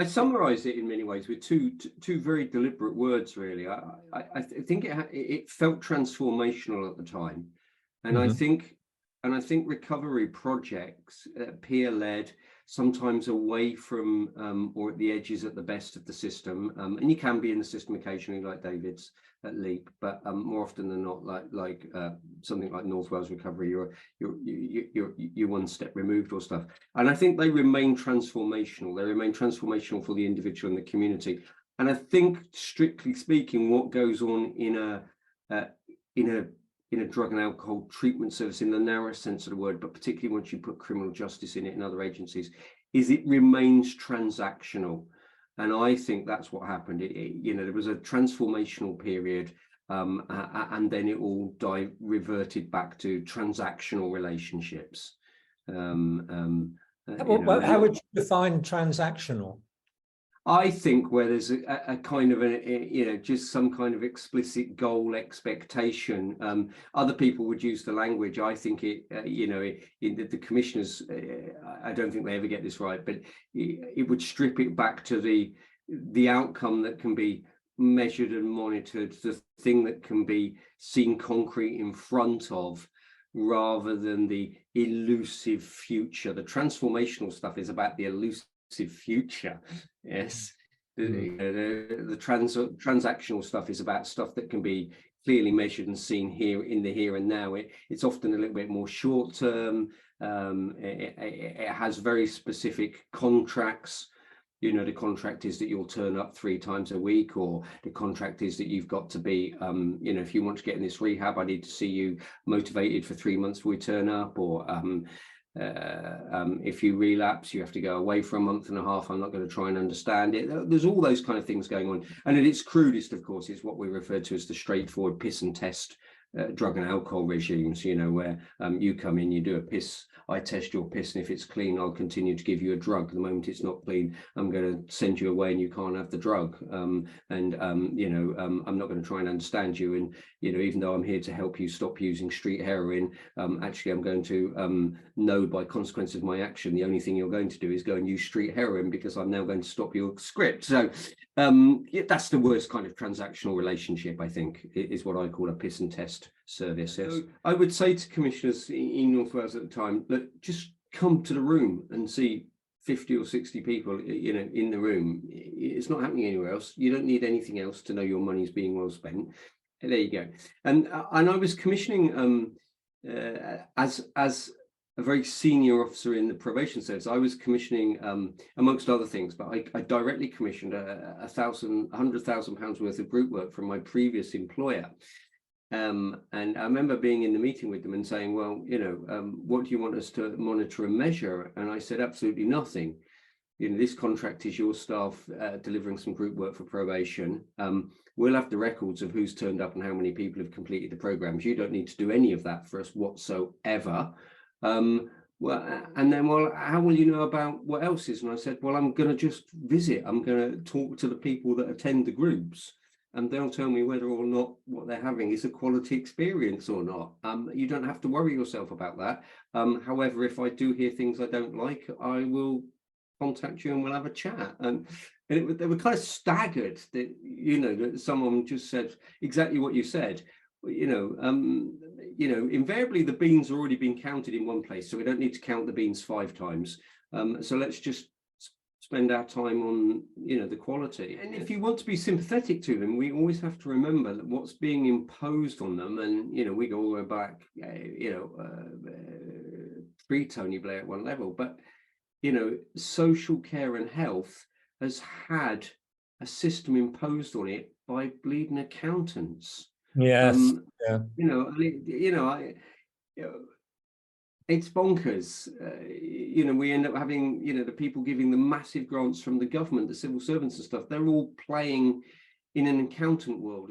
I summarised it in many ways with two very deliberate words, really. I think it felt transformational at the time, and I think recovery projects, peer-led, sometimes away from or at the edges at the best of the system, and you can be in the system occasionally, like David's at Leap, but more often than not, like something like North Wales Recovery, you're one step removed or stuff. And I think they remain transformational. They remain transformational for the individual and the community. And I think, strictly speaking, what goes on in a drug and alcohol treatment service, in the narrowest sense of the word, but particularly once you put criminal justice in it and other agencies, is it remains transactional. And I think that's what happened. There was a transformational period, and then it all reverted back to transactional relationships. How would you define transactional? I think where there's a kind of just some kind of explicit goal expectation. Other people would use the language. I think in the commissioners, I don't think they ever get this right, but it would strip it back to the outcome that can be measured and monitored, the thing that can be seen concrete in front of, rather than the elusive future. The transformational stuff is about the elusive future. Yes. The transactional stuff is about stuff that can be clearly measured and seen here in the here and now. It's often a little bit more short term. It has very specific contracts. The contract is that you'll turn up 3 times a week, or the contract is that you've got to be, if you want to get in this rehab, I need to see you motivated for 3 months before we turn up, or if you relapse, you have to go away for a month and a half. I'm not going to try and understand it. There's all those kind of things going on. And at its crudest, of course, is what we refer to as the straightforward piss and test drug and alcohol regimes, where you come in, you do a piss, I test your piss, and if it's clean, I'll continue to give you a drug. The moment it's not clean, I'm going to send you away and you can't have the drug. I'm not going to try and understand you. And, even though I'm here to help you stop using street heroin, actually, I'm going to know by consequence of my action, the only thing you're going to do is go and use street heroin, because I'm now going to stop your script. So that's the worst kind of transactional relationship, I think, is what I call a piss and test service. Yes. So I would say to commissioners in North Wales at the time, look, just come to the room and see 50 or 60 people, in the room. It's not happening anywhere else. You don't need anything else to know your money's being well spent. There you go. And I was commissioning as a very senior officer in the probation service. I was commissioning, amongst other things, but I directly commissioned £100,000 worth of group work from my previous employer. And I remember being in the meeting with them and saying, well, what do you want us to monitor and measure? And I said, absolutely nothing. This contract is your staff delivering some group work for probation. We'll have the records of who's turned up and how many people have completed the programs. You don't need to do any of that for us whatsoever. How will you know about what else is? And I said, well, I'm going to just visit. I'm going to talk to the people that attend the groups, and they'll tell me whether or not what they're having is a quality experience or not. You don't have to worry yourself about that. However, if I do hear things I don't like, I will contact you and we'll have a chat. And they were kind of staggered that, that someone just said exactly what you said. Invariably the beans are already been counted in one place, so we don't need to count the beans 5 times. So let's just spend our time on, the quality. And if you want to be sympathetic to them, we always have to remember that what's being imposed on them, and, we go all the way back, pre-Tony Blair at one level, but, social care and health has had a system imposed on it by bleeding accountants. Yes. It's bonkers. We end up having, the people giving the massive grants from the government, the civil servants and stuff, they're all playing in an accountant world.